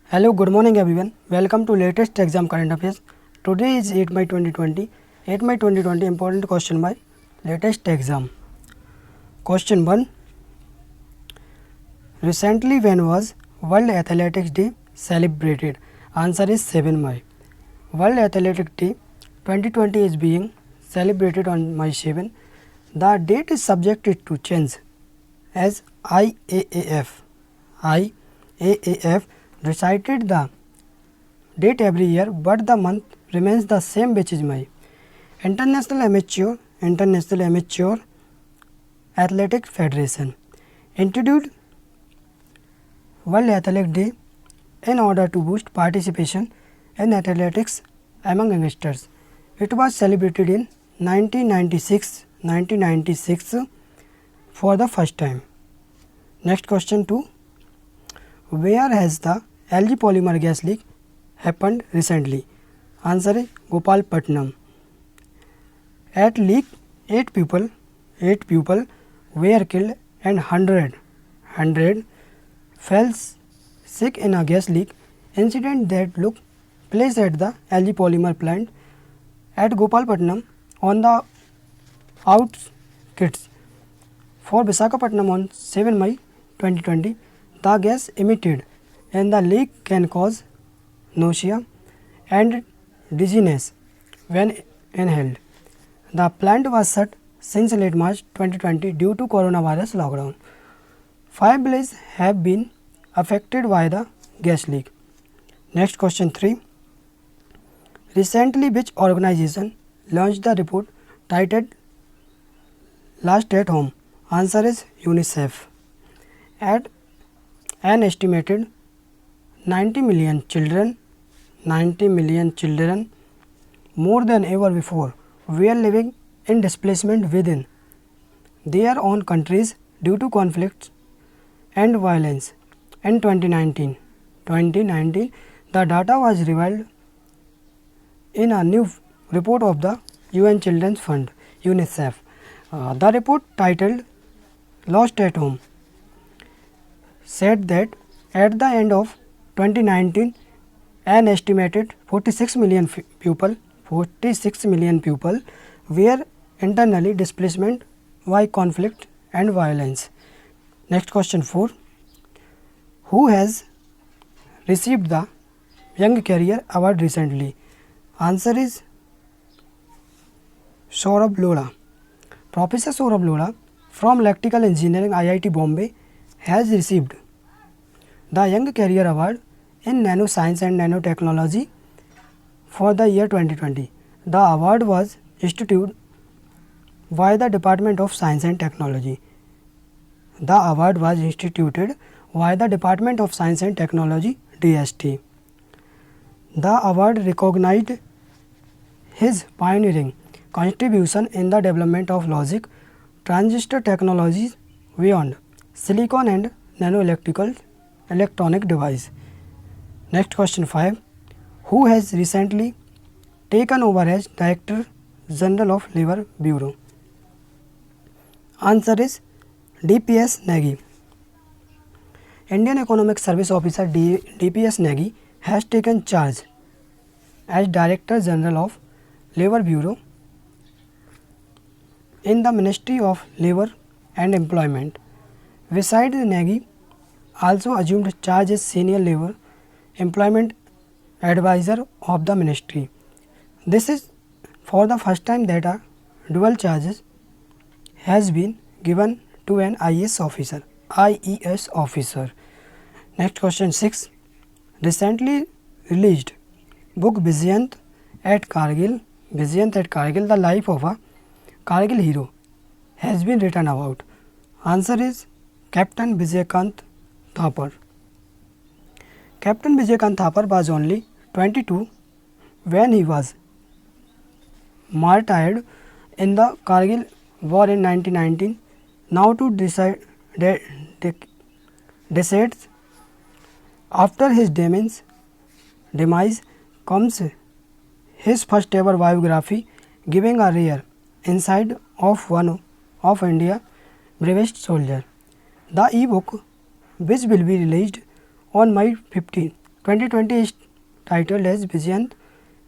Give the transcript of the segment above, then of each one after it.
Hello, good morning everyone. Welcome to latest exam current affairs. Today is 8 May 2020. 8 May 2020 important question by latest exam. Question 1. Recently when was World Athletics Day celebrated? Answer is 7 May. World Athletics Day 2020 is being celebrated on May 7. The date is subjected to change as IAAF decided the date every year, but the month remains the same, which is May. International Amateur Athletic Federation introduced World Athletics Day in order to boost participation in athletics among youngsters. It was celebrated in 1996 for the first time. Next question 2. Where has the LG polymer gas leak happened recently? Answer is Gopalpatnam. At leak, 8 people were killed and 100 fell sick in a gas leak incident that took place at the LG polymer plant at Gopalpatnam on the outskirts for Visakhapatnam on 7 May 2020. The gas emitted in the leak can cause nausea and dizziness when inhaled. The plant was shut since late March 2020 due to coronavirus lockdown. 5 villages have been affected by the gas leak. Next question 3. Recently, which organization launched the report titled Last at Home? Answer is UNICEF. At an estimated 90 million children more than ever before were living in displacement within their own countries due to conflicts and violence. In 2019, the data was revealed in a new report of the UN Children's Fund UNICEF. The report titled Lost at Home said that at the end of 2019, an estimated 46 million people were internally displaced by conflict and violence. Next question 4. Who has received the Young Career Award recently? Answer is Saurabh Lodha. Professor Saurabh Lodha from Electrical Engineering IIT Bombay has received the Young Career Award in Nanoscience and Nanotechnology for the year 2020. The award was instituted by the Department of Science and Technology. DST. The award recognized his pioneering contribution in the development of logic transistor technologies beyond silicon and electronic device. Next question 5. Who has recently taken over as Director General of Labor Bureau? Answer is DPS Nagy. Indian Economic Service Officer DPS Nagy has taken charge as Director General of Labor Bureau in the Ministry of Labor and Employment. Besides, Nagy also assumed charge as Senior Labor Employment Advisor of the Ministry. This is for the first time that a dual charge has been given to an IES officer. Next question 6. Recently released book Vijayant at Kargil, the life of a Kargil hero, has been written about. Answer is Captain Vijaykant Thapar. Captain Vijaykant Thapar was only 22 when he was martyred in the Kargil war in 1919. Now, 2 decades after his demise comes his first ever biography, giving a rare insight of one of India's bravest soldier. The e-book, which will be released on May 15, 2020 is titled as Vijayant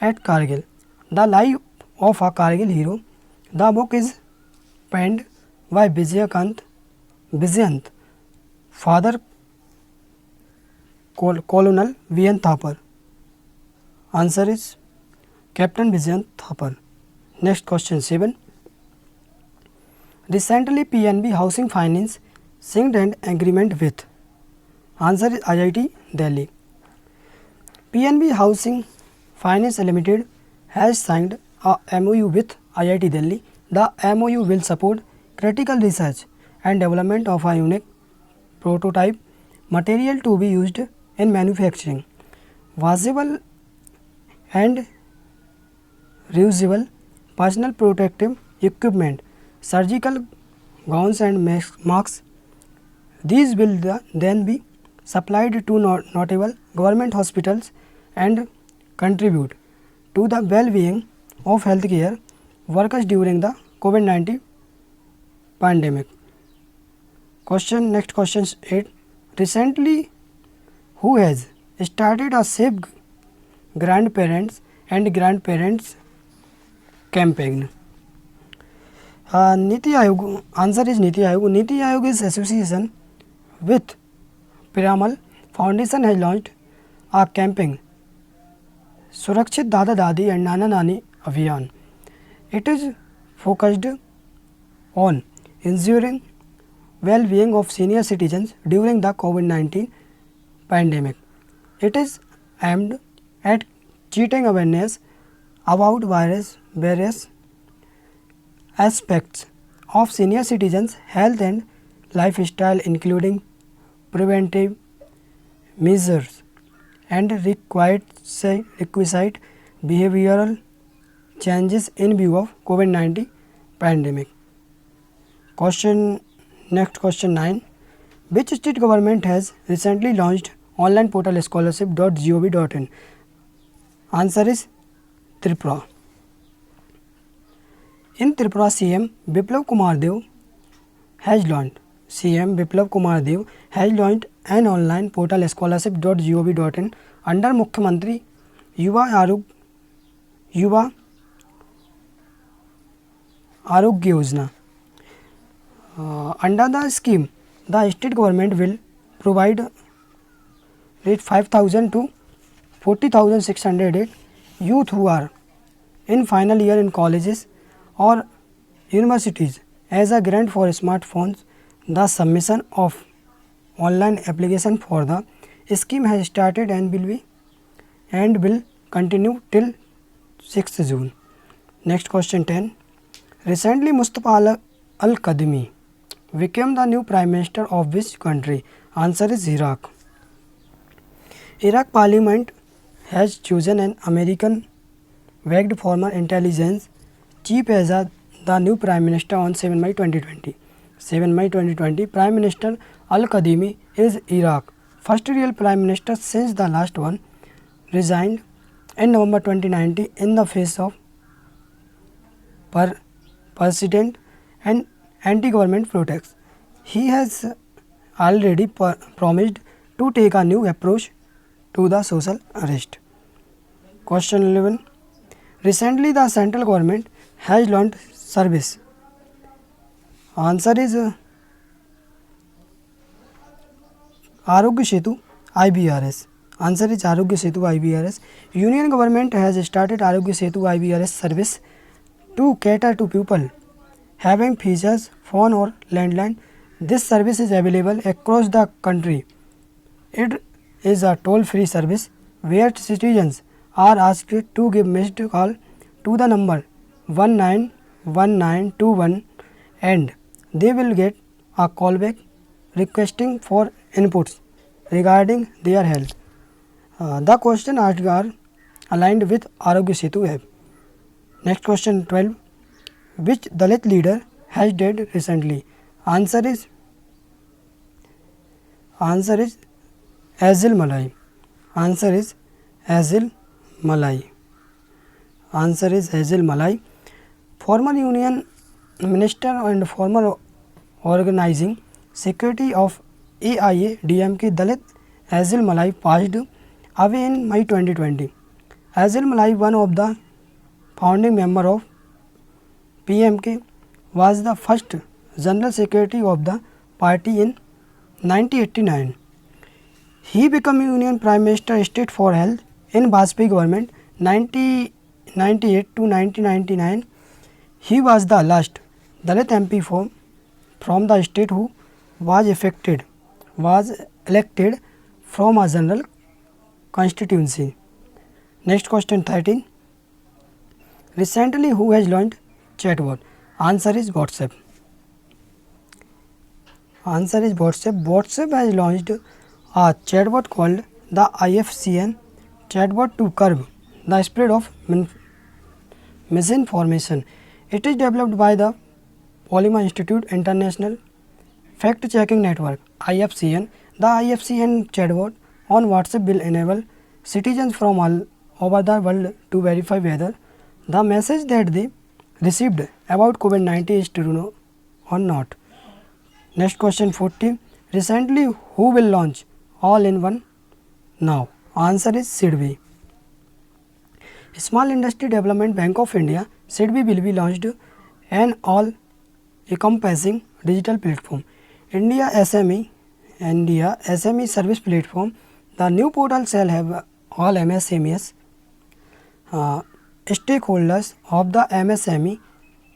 at Kargil, the life of a Kargil hero. The book is penned by Vijayant, father Colonel V.N. Thapar. Answer is Captain Vijayant Thapar. Next question 7. Recently PNB Housing Finance signed an agreement with. Answer is IIT Delhi. PNB Housing Finance Limited has signed a MOU with IIT Delhi. The MOU will support critical research and development of a unique prototype material to be used in manufacturing washable and reusable personal protective equipment, surgical gowns and masks. These will then be supplied to notable government hospitals and contribute to the well-being of healthcare workers during the COVID-19 pandemic. Next question 8. Recently, who has started a Safe Grandparents and Grandparents campaign? Niti Aayog. Answer is Niti Aayog. Niti Aayog is association with Piramal Foundation has launched a campaign Surakshit Dada Dadi and Nana Nani Abhiyan. It is focused on ensuring well-being of senior citizens during the COVID-19 pandemic. It is aimed at creating awareness about various aspects of senior citizens' health and lifestyle, including preventive measures and requisite behavioral changes in view of COVID-19 pandemic. Next question 9. Which state government has recently launched online portal scholarship.gov.in? Answer is Tripura. In Tripura, CM Biplab Kumar Dev has launched an online portal scholarship.gov.in under Mukhyamantri Yuva Arogya Yojana. Under the scheme, the state government will provide rate 5,000 to 40,608 youth who are in final year in colleges or universities as a grant for smartphones. The submission of online application for the scheme has started and will continue till 6th June. Next question 10. Recently Mustafa Al-Kadhimi became the new Prime Minister of which country? Answer is Iraq. Iraq Parliament has chosen an American-backed former intelligence chief as the new Prime Minister on 7 May 2020. Prime Minister Al-Kadhimi is Iraq's first real Prime Minister since the last one resigned in November 2019 in the face of persistent and anti-government protests. He has already promised to take a new approach to the social unrest. Question 11. Recently, the central government has launched service. Answer is Arogya Setu IBRS. Answer is Arogya Setu IBRS. Union government has started Arogya Setu IBRS service to cater to people having features phone or landline. This service is available across the country. It is a toll-free service where citizens are asked to give missed call to the number 191921 and they will get a callback requesting for inputs regarding their health. The question asked are aligned with Arogya Setu app. Next question 12. Which Dalit leader has died recently? Answer is Azil Malai. Answer is Azil Malai. Answer is Azil Malai. Former Union Minister and former Organizing Secretary of AIA DMK Dalit Azil Malai passed away in May 2020. Azil Malai, one of the founding member of PMK, was the first General Secretary of the party in 1989. He became Union Prime Minister State for Health in Vajpayee government 1998 to 1999. He was the last Dalit MP from the state who was elected from a general constituency. Next question 13. Recently, who has launched chatbot? Answer is WhatsApp. Answer is WhatsApp. WhatsApp has launched a chatbot called the IFCN chatbot to curb the spread of misinformation. It is developed by the Polymer Institute International Fact Checking Network (IFCN). The IFCN chatbot on WhatsApp will enable citizens from all over the world to verify whether the message that they received about COVID-19 is true or not. Next question 40. Recently, who will launch all-in-one now? Answer is SIDBI. Small Industry Development Bank of India (SIDBI) will be launched an all-encompassing digital platform, India SME Service Platform. The new portal shall have all MSMEs, stakeholders of the MSME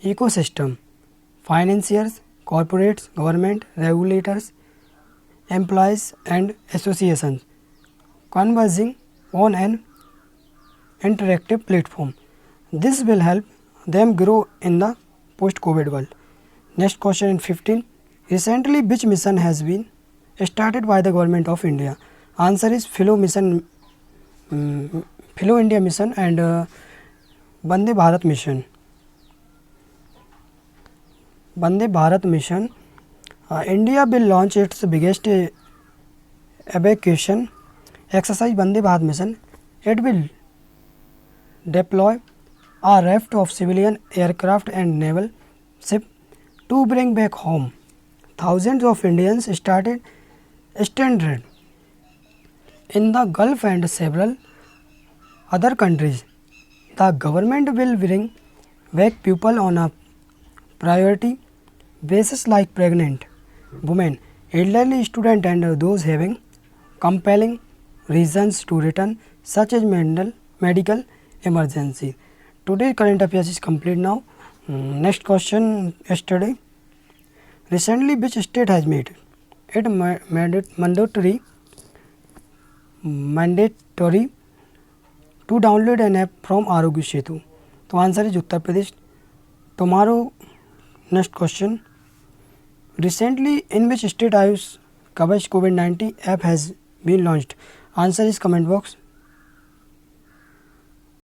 ecosystem, financiers, corporates, government, regulators, employees and associations converging on an interactive platform. This will help them grow in the post-COVID world. Next question 15. Recently, which mission has been started by the government of India? Answer is Philo India mission and Vande Bharat mission. Vande Bharat mission. India will launch its biggest evacuation exercise, Vande Bharat mission. It will deploy a raft of civilian aircraft and naval ships to bring back home thousands of Indians stranded in the Gulf and several other countries. The government will bring back people on a priority basis like pregnant women, elderly students and those having compelling reasons to return, such as medical emergency. Today current affairs is complete now. Next question yesterday. Recently, which state has made it mandatory to download an app from Arogya Setu? तो answer is Uttar Pradesh. Tomorrow next question. Recently, in which state Ayush Kavach COVID-19 app has been launched? Answer is comment box.